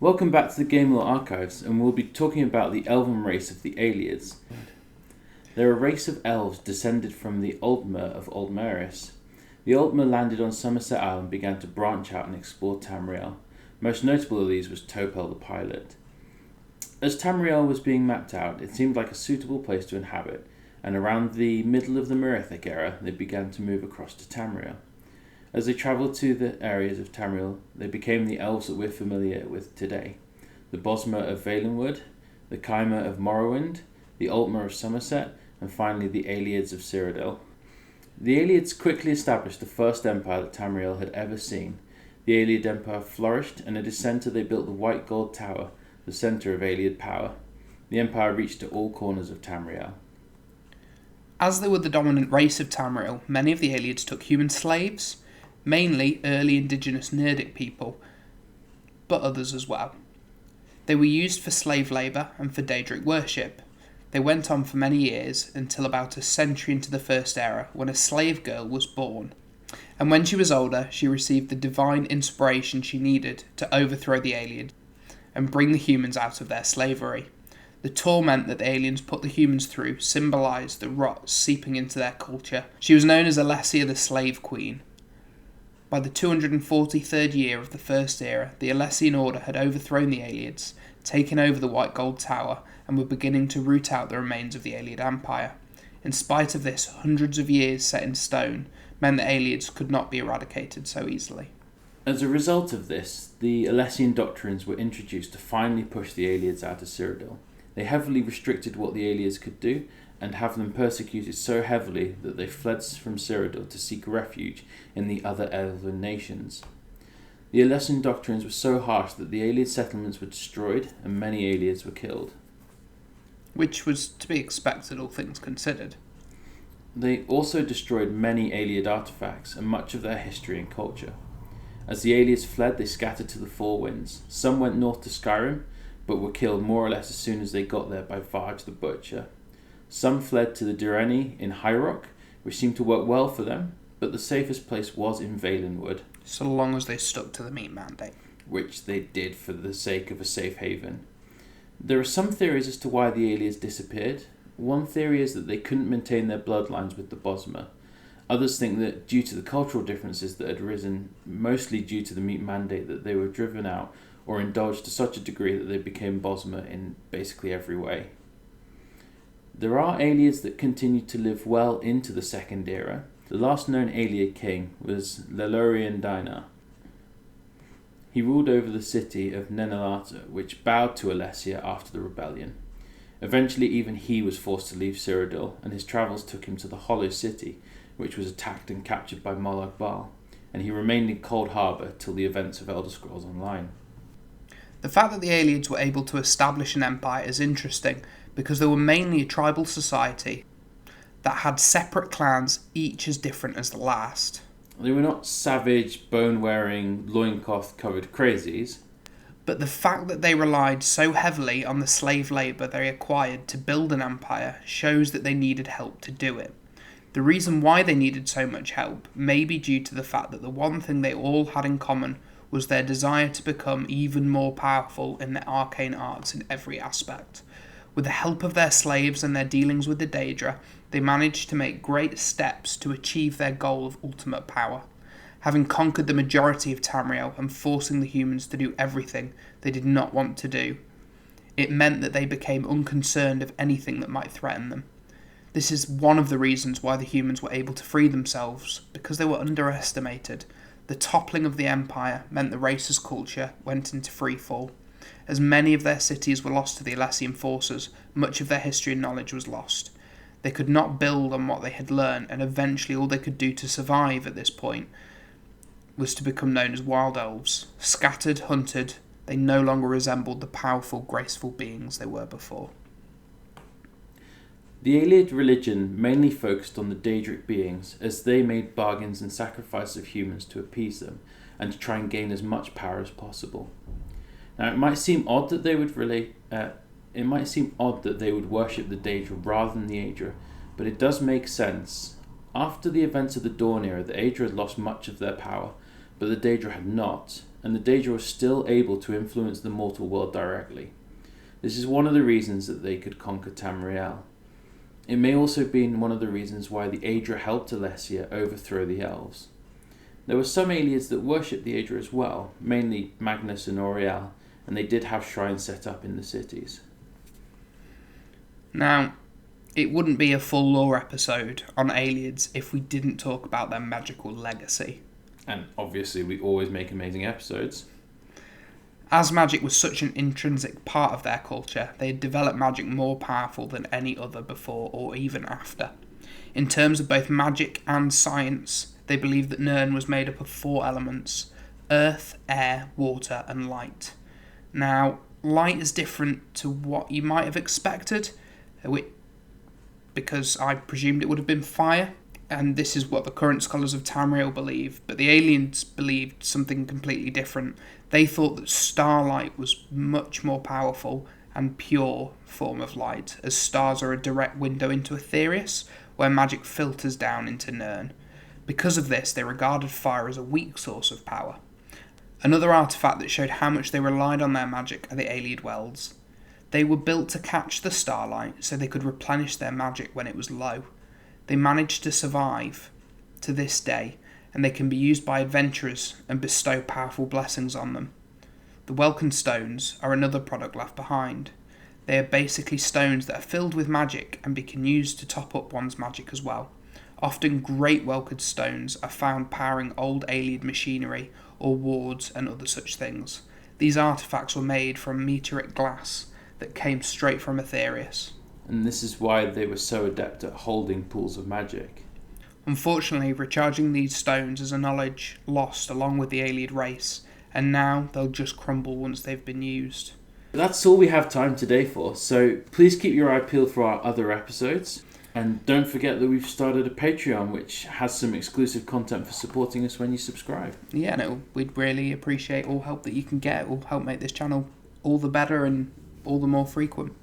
Welcome back to the Game Lore Archives, and we'll be talking about the elven race of the Ayleids. They're a race of elves descended from the Aldmer of Aldmeris. The Aldmer landed on Somerset Isle and began to branch out and explore Tamriel. Most notable of these was Topel the pilot. As Tamriel was being mapped out, it seemed like a suitable place to inhabit, and around the middle of the Merethic era, they began to move across to Tamriel. As they travelled to the areas of Tamriel, they became the elves that we're familiar with today. The Bosmer of Valenwood, the Kaimer of Morrowind, the Altmer of Somerset, and finally the Ayleids of Cyrodiil. The Ayleids quickly established the first empire that Tamriel had ever seen. The Ayleid Empire flourished, and at its centre they built the White Gold Tower, the centre of Ayleid power. The empire reached to all corners of Tamriel. As they were the dominant race of Tamriel, many of the Ayleids took human slaves, mainly early indigenous Nordic people, but others as well. They were used for slave labour and for Daedric worship. They went on for many years, until about a century into the First Era, when a slave girl was born. And when she was older, she received the divine inspiration she needed to overthrow the Ayleids and bring the humans out of their slavery. The torment that the aliens put the humans through symbolised the rot seeping into their culture. She was known as Alessia the Slave Queen. By the 243rd year of the First Era, the Alessian Order had overthrown the Ayleids, taken over the White Gold Tower, and were beginning to root out the remains of the Ayleid Empire. In spite of this, hundreds of years set in stone meant that Ayleids could not be eradicated so easily. As a result of this, the Alessian doctrines were introduced to finally push the Ayleids out of Cyrodiil. They heavily restricted what the Ayleids could do, and have them persecuted so heavily that they fled from Cyrodiil to seek refuge in the other elven nations. The Alessian doctrines were so harsh that the Ayleid settlements were destroyed and many Ayleids were killed. Which was to be expected, all things considered. They also destroyed many Ayleid artifacts and much of their history and culture. As the Ayleids fled, they scattered to the four winds. Some went north to Skyrim, but were killed more or less as soon as they got there by Varg the Butcher. Some fled to the Direni in High Rock, which seemed to work well for them, but the safest place was in Valenwood. So long as they stuck to the meat mandate. Which they did for the sake of a safe haven. There are some theories as to why the Ayleids disappeared. One theory is that they couldn't maintain their bloodlines with the Bosmer. Others think that due to the cultural differences that had arisen, mostly due to the meat mandate, that they were driven out or indulged to such a degree that they became Bosmer in basically every way. There are Ayleids that continued to live well into the Second Era. The last known Ayleid king was Lelorian Dinar. He ruled over the city of Nenalata, which bowed to Alessia after the rebellion. Eventually even he was forced to leave Cyrodiil, and his travels took him to the Hollow City, which was attacked and captured by Molag Bal, and he remained in Cold Harbour till the events of Elder Scrolls Online. The fact that the Ayleids were able to establish an empire is interesting, because they were mainly a tribal society that had separate clans, each as different as the last. They were not savage, bone-wearing, loincloth-covered crazies. But the fact that they relied so heavily on the slave labour they acquired to build an empire shows that they needed help to do it. The reason why they needed so much help may be due to the fact that the one thing they all had in common was their desire to become even more powerful in their arcane arts in every aspect. With the help of their slaves and their dealings with the Daedra, they managed to make great steps to achieve their goal of ultimate power. Having conquered the majority of Tamriel and forcing the humans to do everything they did not want to do, it meant that they became unconcerned of anything that might threaten them. This is one of the reasons why the humans were able to free themselves, because they were underestimated. The toppling of the empire meant the race's culture went into freefall. As many of their cities were lost to the Alessian forces, much of their history and knowledge was lost. They could not build on what they had learned, and eventually all they could do to survive at this point was to become known as wild elves. Scattered, hunted, they no longer resembled the powerful, graceful beings they were before. The Ayleid religion mainly focused on the Daedric beings, as they made bargains and sacrifices of humans to appease them, and to try and gain as much power as possible. Now, it might seem odd that they would worship the Daedra rather than the Aedra, but it does make sense After the events of the Dawn era, the Aedra had lost much of their power, but the Daedra had not, and the Daedra were still able to influence the mortal world directly. This is one of the reasons that they could conquer Tamriel. It may also have been one of the reasons why the Aedra helped Alessia overthrow the elves. There were some Ayleids that worshipped the Aedra as well, mainly Magnus and Auriel, and they did have shrines set up in the cities. Now, it wouldn't be a full lore episode on Ayleids if we didn't talk about their magical legacy. And obviously we always make amazing episodes. As magic was such an intrinsic part of their culture, they had developed magic more powerful than any other before or even after. In terms of both magic and science, they believed that Nirn was made up of 4 elements: earth, air, water and light. Now, light is different to what you might have expected, because I presumed it would have been fire, and this is what the current scholars of Tamriel believe, but the aliens believed something completely different. They thought that starlight was much more powerful and pure form of light, as stars are a direct window into Aetherius, where magic filters down into Nirn. Because of this, they regarded fire as a weak source of power. Another artifact that showed how much they relied on their magic are the Ayleid wells. They were built to catch the starlight so they could replenish their magic when it was low. They managed to survive to this day, and they can be used by adventurers and bestow powerful blessings on them. The Welkin stones are another product left behind. They are basically stones that are filled with magic and can be used to top up one's magic as well. Often great Welkin stones are found powering old Ayleid machinery or wards and other such things. These artifacts were made from meteoric glass that came straight from Aetherius. And this is why they were so adept at holding pools of magic. Unfortunately, recharging these stones is a knowledge lost along with the Ayleid race, and now they'll just crumble once they've been used. That's all we have time today for, so please keep your eye peeled for our other episodes. And don't forget that we've started a Patreon which has some exclusive content for supporting us when you subscribe. Yeah, no, we'd really appreciate all help that you can get. It will help make this channel all the better and all the more frequent.